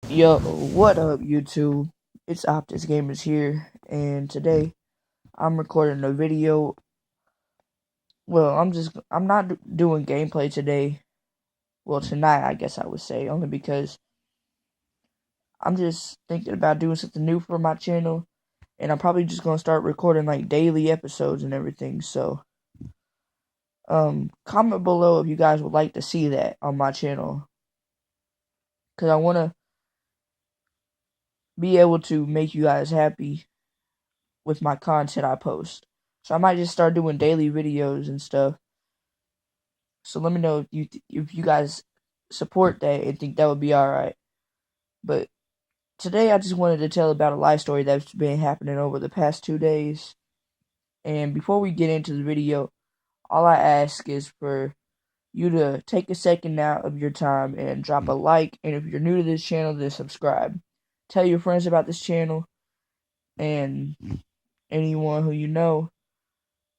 Yo, what up, YouTube? It's Optus Gamers here, and today I'm recording a video. Well, I'm not doing gameplay today. Well, tonight, I guess I would say, only because I'm just thinking about doing something new for my channel, and I'm probably just gonna start recording like daily episodes and everything. So, comment below if you guys would like to see that on my channel, cause I wanna be able to make you guys happy with my content I post. So I might just start doing daily videos and stuff. So let me know if you guys support that and think that would be alright. But today I just wanted to tell about a life story that's been happening over the past 2 days. And before we get into the video, all I ask is for you to take a second out of your time and drop a like. And if you're new to this channel, then subscribe. Tell your friends about this channel, and anyone who you know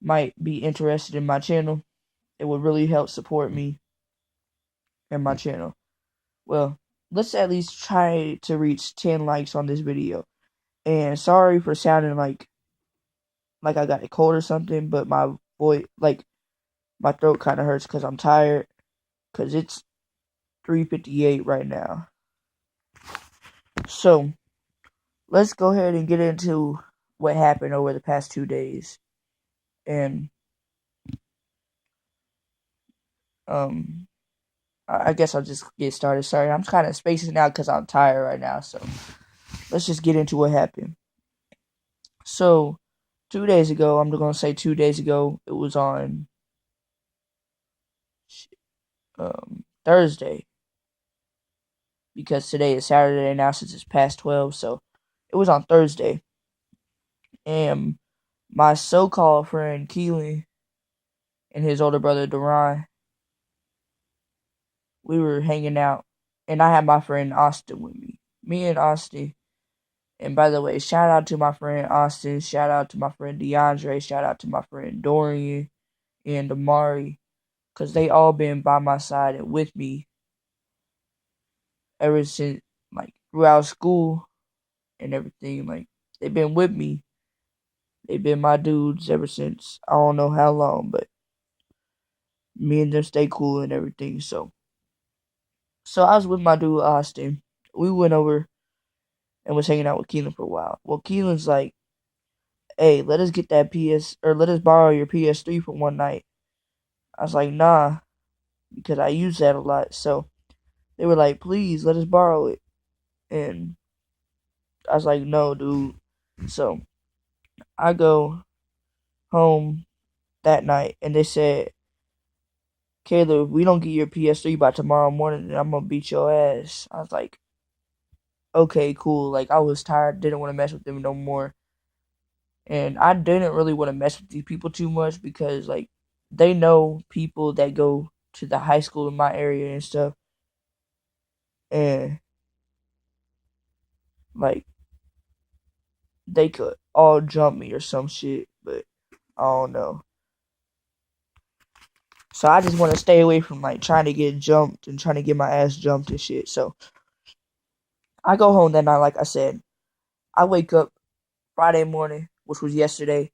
might be interested in my channel. It would really help support me and my channel. Well, let's at least try to reach 10 likes on this video. And sorry for sounding like I got a cold or something, but my voice, like my throat kind of hurts because I'm tired. Because it's 3:58 right now. So let's go ahead and get into what happened over the past 2 days. And um, I guess I'll just get started. Sorry, I'm kind of spacing out because I'm tired right now. So let's just get into what happened. So 2 days ago, I'm gonna say 2 days ago, it was on Thursday, because today is Saturday now since it's past 12. So it was on Thursday, and my so-called friend Keelan and his older brother Duran, we were hanging out, and I had my friend Austin with me. Me and Austin. And by the way, shout out to my friend Austin, shout out to my friend DeAndre, shout out to my friend Dorian and Amari, because they all been by my side and with me ever since, like, throughout school and everything. Like, they've been with me. They've been my dudes ever since I don't know how long, but me and them stay cool and everything. So I was with my dude Austin. We went over and was hanging out with Keelan for a while. Well, Keelan's like, "Hey, let us get that let us borrow your PS3 for one night." I was like, "Nah," because I use that a lot. So they were like, "Please, let us borrow it." And I was like, "No, dude." So I go home that night, and they said, "Caleb, if we don't get your PS3 by tomorrow morning, then I'm gonna beat your ass." I was like, "Okay, cool." Like, I was tired, didn't want to mess with them no more, and I didn't really want to mess with these people too much because, like, they know people that go to the high school in my area and stuff, and like they could all jump me or some shit, but I don't know. So I just want to stay away from like trying to get jumped and trying to get my ass jumped and shit. So I go home that night, like I said. I wake up Friday morning, which was yesterday,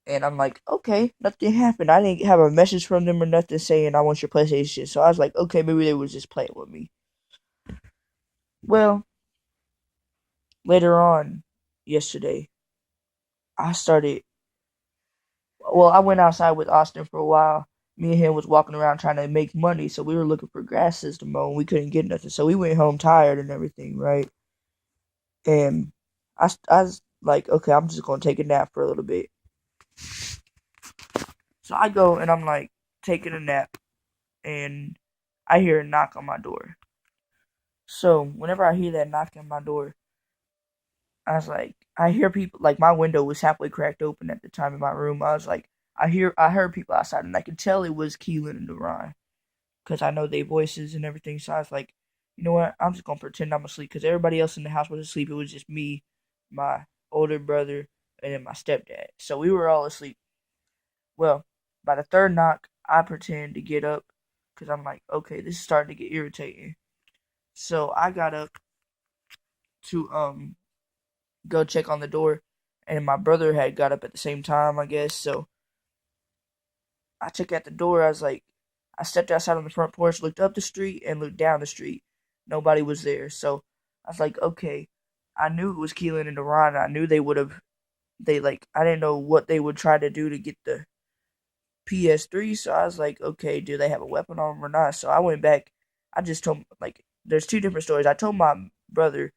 and I'm like, okay, nothing happened. I didn't have a message from them or nothing saying I want your PlayStation. So I was like, okay, maybe they was just playing with me. Well, later on yesterday, I started. Well, I went outside with Austin for a while. Me and him was walking around trying to make money, so we were looking for grasses to mow, and we couldn't get nothing. So we went home tired and everything, right? And I was like, okay, I'm just gonna take a nap for a little bit. So I go and I'm like taking a nap, and I hear a knock on my door. So whenever I hear that knocking on my door, I was like, I hear people, like, my window was halfway cracked open at the time in my room. I was like, I heard people outside, and I could tell it was Keelan and Duran because I know their voices and everything. So I was like, you know what? I'm just gonna pretend I'm asleep because everybody else in the house was asleep. It was just me, my older brother, and then my stepdad. So we were all asleep. Well, by the third knock, I pretend to get up because I'm like, okay, this is starting to get irritating. So I got up to go check on the door, and my brother had got up at the same time, I guess. So I checked at the door. I stepped outside on the front porch, looked up the street, and looked down the street. Nobody was there. So I was like, okay. I knew it was Keelan and Deron. I knew they would have. I didn't know what they would try to do to get the PS3. So I was like, okay, do they have a weapon on them or not? So I went back. I just told, there's two different stories. I told my brother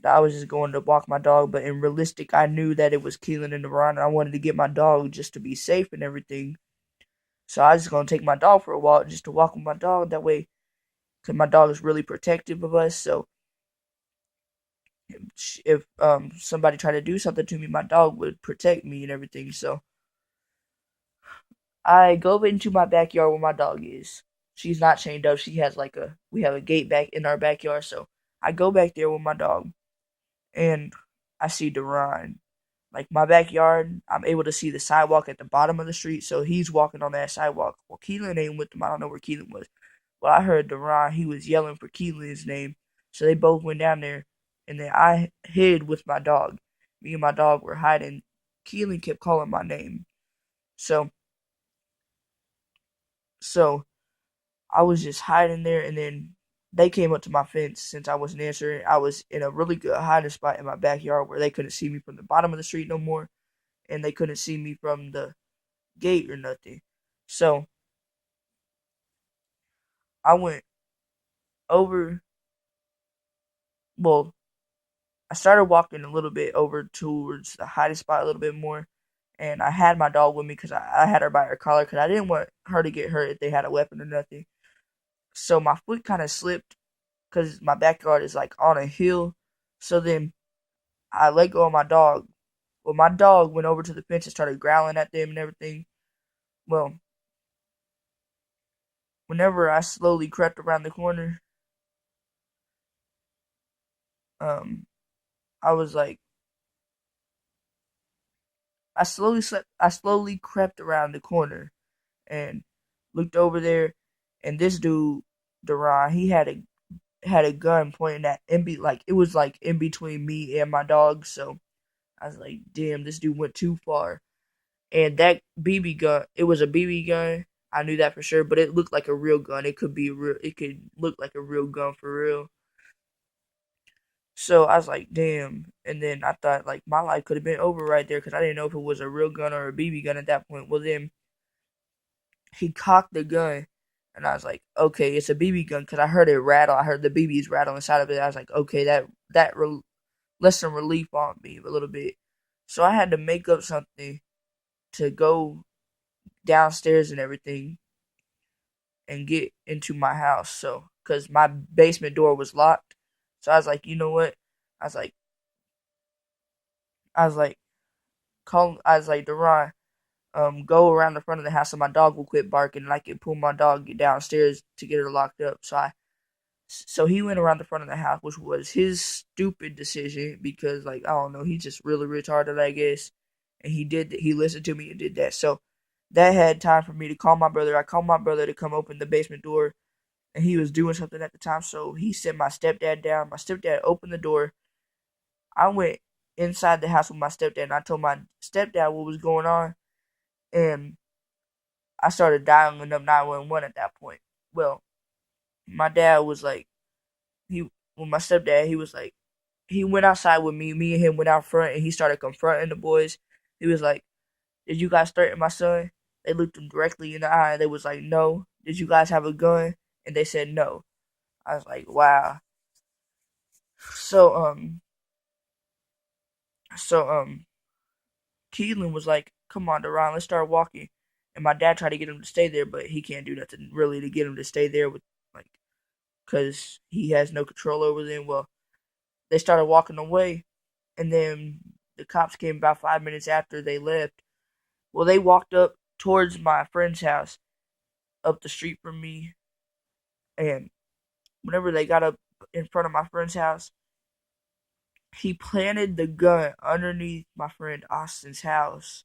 that I was just going to walk my dog, but in realistic, I knew that it was Keelan and Deron, and I wanted to get my dog just to be safe and everything. So I was just gonna take my dog for a walk, just to walk with my dog. That way, cause my dog is really protective of us. So if somebody tried to do something to me, my dog would protect me and everything. So I go into my backyard where my dog is. She's not chained up. She has we have a gate back in our backyard. So I go back there with my dog, and I see Deron. Like my backyard, I'm able to see the sidewalk at the bottom of the street. So he's walking on that sidewalk. Well, Keelan ain't with him. I don't know where Keelan was. Well, I heard Deron. He was yelling for Keelan's name. So they both went down there, and then I hid with my dog. Me and my dog were hiding. Keelan kept calling my name. So So I was just hiding there, and then they came up to my fence since I wasn't answering. I was in a really good hiding spot in my backyard where they couldn't see me from the bottom of the street no more, and they couldn't see me from the gate or nothing. So I went over. Well, I started walking a little bit over towards the hiding spot a little bit more, and I had my dog with me because I had her by her collar because I didn't want her to get hurt if they had a weapon or nothing. So my foot kind of slipped because my backyard is like on a hill. So then I let go of my dog. Well, my dog went over to the fence and started growling at them and everything. Well, whenever I slowly crept around the corner, um, I was like, I slowly crept around the corner and looked over there, and this dude, Duran, he had a gun pointing at it was like in between me and my dog. So I was like, damn, this dude went too far. And that BB gun, it was a BB gun. I knew that for sure, but it looked like a real gun. It could look like a real gun for real. So I was like, damn. And then I thought like my life could have been over right there because I didn't know if it was a real gun or a BB gun at that point. Well, then he cocked the gun, and I was like, okay, it's a BB gun because I heard it rattle. I heard the BBs rattle inside of it. I was like, okay, that left some relief on me a little bit. So I had to make up something to go downstairs and everything and get into my house. So, because my basement door was locked. So I was like, you know what? I was like, I was like, I was like, Deron, go around the front of the house so my dog will quit barking and I can pull my dog downstairs to get her locked up. So he went around the front of the house, which was his stupid decision because, like, I don't know, he's just really retarded, I guess. And he listened to me and did that. So that had time for me to call my brother. I called my brother to come open the basement door, and he was doing something at the time. So he sent my stepdad down. My stepdad opened the door. I went inside the house with my stepdad, and I told my stepdad what was going on. And I started dialing up 911 at that point. Well, my dad was like, my stepdad, he was like, he went outside with me. Me and him went out front, and he started confronting the boys. He was like, "Did you guys threaten my son?" They looked him directly in the eye. And they was like, "No." "Did you guys have a gun?" And they said no. I was like, "Wow." So so Keelan was like, "Come on, Deron, let's start walking." And my dad tried to get him to stay there, but he can't do nothing really to get him to stay there with like, cause he has no control over them. Well, they started walking away, and then the cops came about 5 minutes after they left. Well, they walked up towards my friend's house, up the street from me, and whenever they got up in front of my friend's house, he planted the gun underneath my friend Austin's house.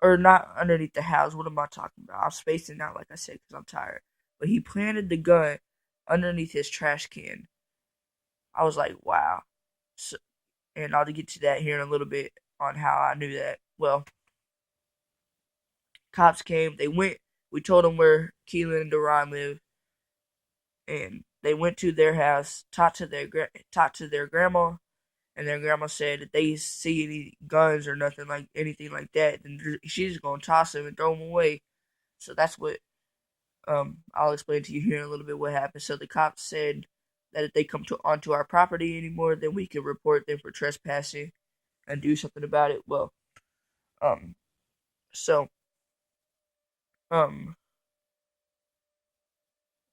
Or not underneath the house. What am I talking about? I'm spacing out, like I said, because I'm tired. But he planted the gun underneath his trash can. I was like, wow. So, and I'll get to that here in a little bit on how I knew that. Well, cops came. They went. We told them where Keelan and Duran live, and they went to their house, talked to their grandma, and their grandma said if they see any guns or nothing like anything like that, then she's gonna toss them and throw them away. So that's what I'll explain to you here in a little bit what happened. So the cops said that if they come onto our property anymore, then we can report them for trespassing and do something about it. Well, um, so um,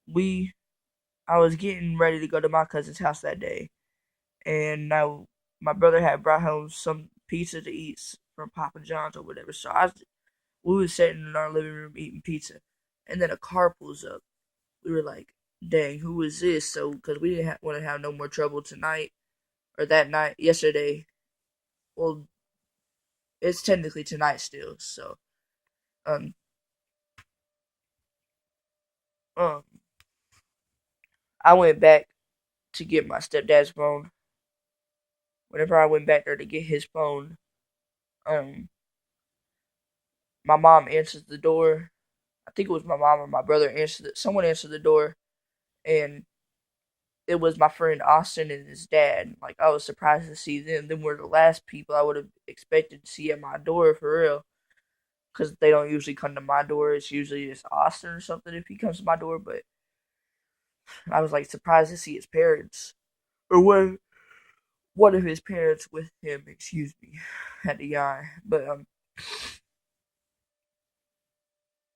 we I was getting ready to go to my cousin's house that day, and now my brother had brought home some pizza to eat from Papa John's or whatever. So we were sitting in our living room eating pizza, and then a car pulls up. We were like, "Dang, who is this?" So because we didn't want to have no more trouble tonight or that night, yesterday. Well, it's technically tonight still. So um um I went back to get my stepdad's phone. Whenever I went back there to get his phone, um my mom answered the door. I think it was my mom or my brother answered it. Someone answered the door, and it was my friend Austin and his dad. Like, I was surprised to see them. Them were the last people I would have expected to see at my door for real. Because they don't usually come to my door. It's usually just Austin or something if he comes to my door. But I was like surprised to see his parents. Or one of his parents with him, excuse me. Had the eye. But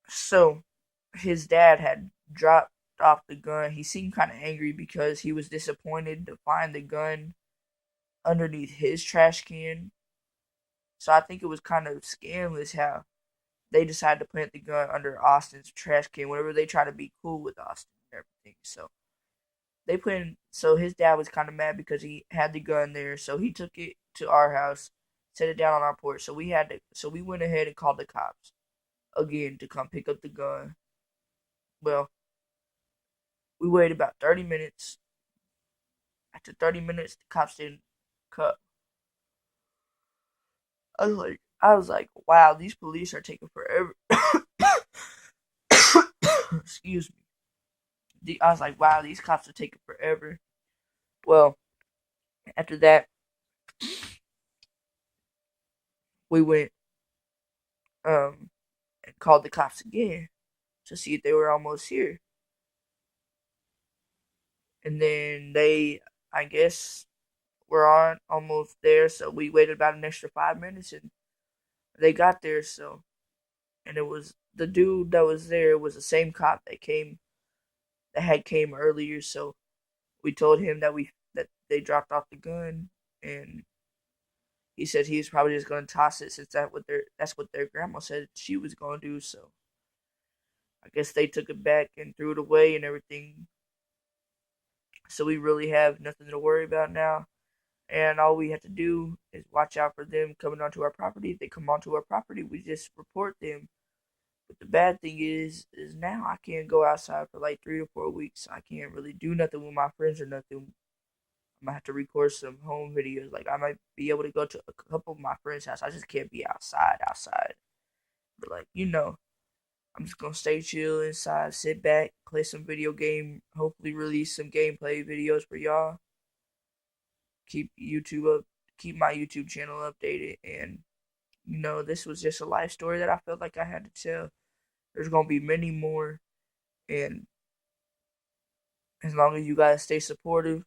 so his dad had dropped off the gun. He seemed kind of angry because he was disappointed to find the gun underneath his trash can. So I think it was kind of scandalous how they decided to plant the gun under Austin's trash can whenever they try to be cool with Austin and everything. So so his dad was kind of mad because he had the gun there. So he took it to our house, set it down on our porch. So we went ahead and called the cops again to come pick up the gun. Well, we waited about 30 minutes. After 30 minutes, the cops didn't come. I was like, wow, these police are taking forever. Excuse me. I was like, wow, these cops are taking forever. Well, after that, we went and called the cops again to see if they were almost here. And then I guess, were on almost there. So we waited about an extra 5 minutes, and they got there. So, and it was the dude that was there was the same cop that had came earlier. So we told him that they dropped off the gun, and he said he was probably just gonna toss it since that's what their grandma said she was gonna do. So I guess they took it back and threw it away and everything. So we really have nothing to worry about now. And all we have to do is watch out for them coming onto our property. If they come onto our property, we just report them. But the bad thing is now I can't go outside for like 3 to 4 weeks. I can't really do nothing with my friends or nothing. I might have to record some home videos. Like, I might be able to go to a couple of my friends' house. I just can't be outside. But like, I'm just gonna stay chill inside, sit back, play some video game, hopefully release some gameplay videos for y'all. Keep YouTube up, keep my YouTube channel updated, and this was just a life story that I felt like I had to tell. There's gonna be many more, and as long as you guys stay supportive,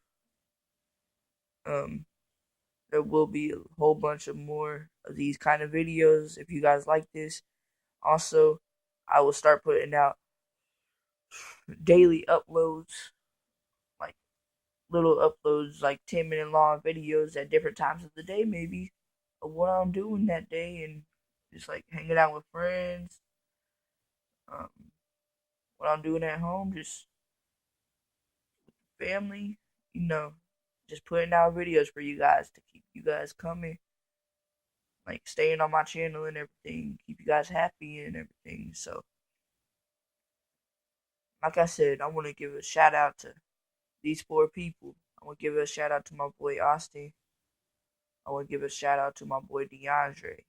um, there will be a whole bunch of more of these kind of videos if you guys like this. Also, I will start putting out daily uploads, like little uploads, like 10-minute long videos at different times of the day, maybe, of what I'm doing that day, and just like hanging out with friends, um, what I'm doing at home, just family, you know, just putting out videos for you guys to keep you guys coming, like staying on my channel and everything, keep you guys happy and everything. So, like I said, I want to give a shout out to these 4 people. I want to give a shout out to my boy Austin. I want to give a shout out to my boy DeAndre.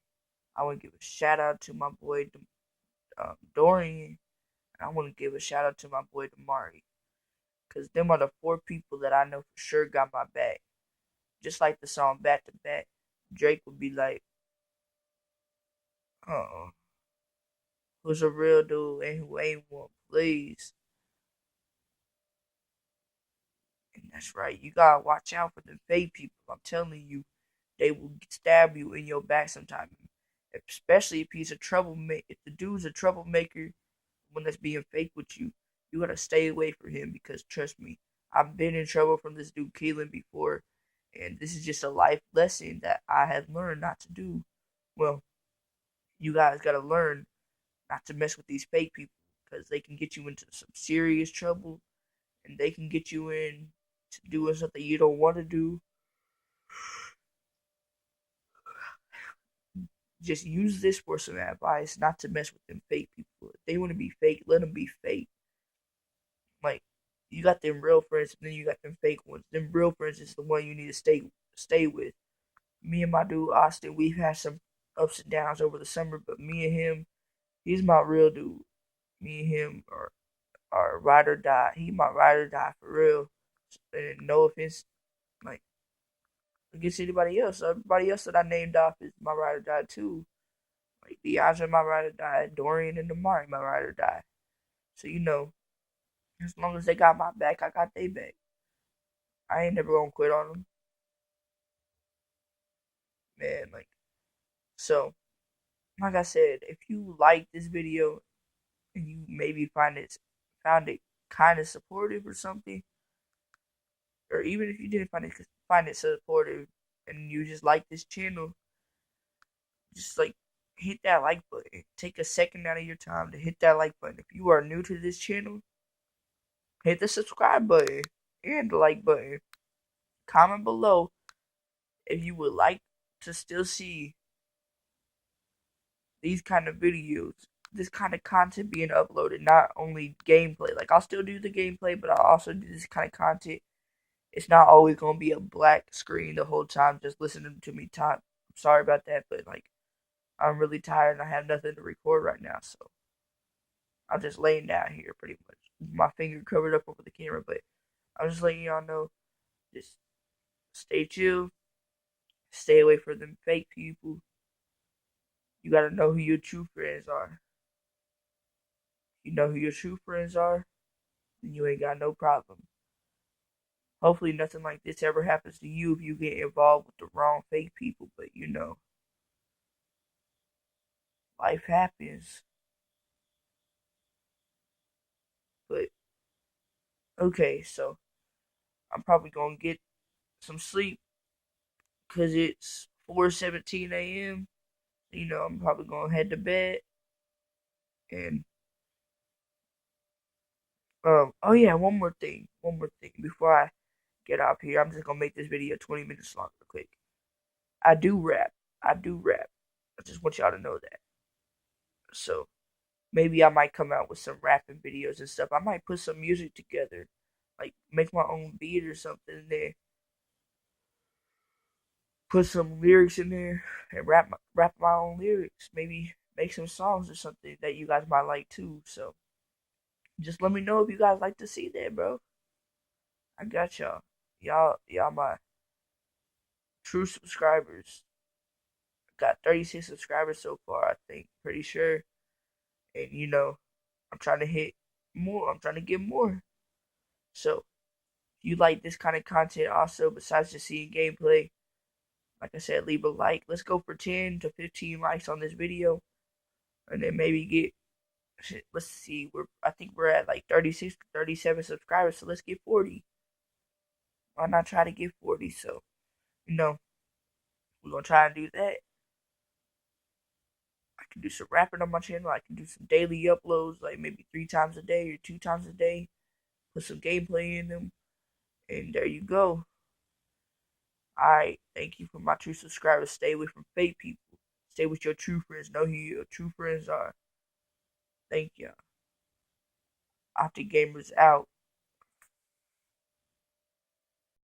I want to give a shout out to my boy Dorian. And I want to give a shout out to my boy Damari. Because them are the four people that I know for sure got my back. Just like the song Back to Back, Drake would be like, who's a real dude and who ain't one, please. And that's right, you gotta watch out for the fake people. I'm telling you, they will stab you in your back sometime. Especially if he's a troublemaker. If the dude's a troublemaker, one that's being fake with you, you gotta stay away from him because trust me, I've been in trouble from this dude Keelan before, and this is just a life lesson that I have learned not to do. Well, you guys gotta learn not to mess with these fake people because they can get you into some serious trouble, and they can get you in to doing something you don't want to do. Just use this for some advice, not to mess with them fake people. If they want to be fake, let them be fake. Like, you got them real friends, and then you got them fake ones. Them real friends is the one you need to stay with. Me and my dude Austin, we've had some ups and downs over the summer, but me and him, he's my real dude. Me and him are ride or die. He my ride or die for real. And no offense, like against anybody else. Everybody else that I named off is my ride or die too. Like DeAndre, my ride or die. Dorian and Damari, my ride or die. So as long as they got my back, I got their back. I ain't never gonna quit on them, man. So, like I said, if you like this video and you maybe found it kind of supportive or something, or even if you didn't find it supportive and you just like this channel, just like hit that like button. Take a second out of your time to hit that like button. If you are new to this channel, hit the subscribe button and the like button. Comment below if you would like to still see these kind of videos, this kind of content being uploaded, not only gameplay. Like, I'll still do the gameplay, but I'll also do this kind of content. It's not always going to be a black screen the whole time just listening to me talk. I'm sorry about that, but, I'm really tired and I have nothing to record right now, so I'm just laying down here pretty much. My finger covered up over the camera, but I'm just letting y'all know, just stay chill, stay away from them fake people. You gotta know who your true friends are. You know who your true friends are, then you ain't got no problem. Hopefully nothing like this ever happens to you if you get involved with the wrong fake people, but life happens. But okay, so I'm probably gonna get some sleep because it's 4:17 a.m. I'm probably gonna head to bed and oh yeah, one more thing before I get off here. I'm just gonna make this video 20 minutes long real quick. I do rap. I do rap. I just want y'all to know that. So maybe I might come out with some rapping videos and stuff. I might put some music together, like make my own beat or something in there. Put some lyrics in there and rap my own lyrics. Maybe make some songs or something that you guys might like too. So just let me know if you guys like to see that, bro. I got y'all. Y'all my true subscribers. Got 36 subscribers so far, I think. Pretty sure. And I'm trying to hit more. I'm trying to get more. So if you like this kind of content also, besides just seeing gameplay, like I said, leave a like. Let's go for 10 to 15 likes on this video. And then maybe get, let's see, I think we're at like 36 to 37 subscribers, so let's get 40. Why not try to get 40? So, we're going to try and do that. I can do some rapping on my channel. I can do some daily uploads, like maybe 3 times a day or 2 times a day. Put some gameplay in them. And there you go. Alright, thank you for my true subscribers. Stay away from fake people. Stay with your true friends. Know who your true friends are. Thank you. Optic Gamers out.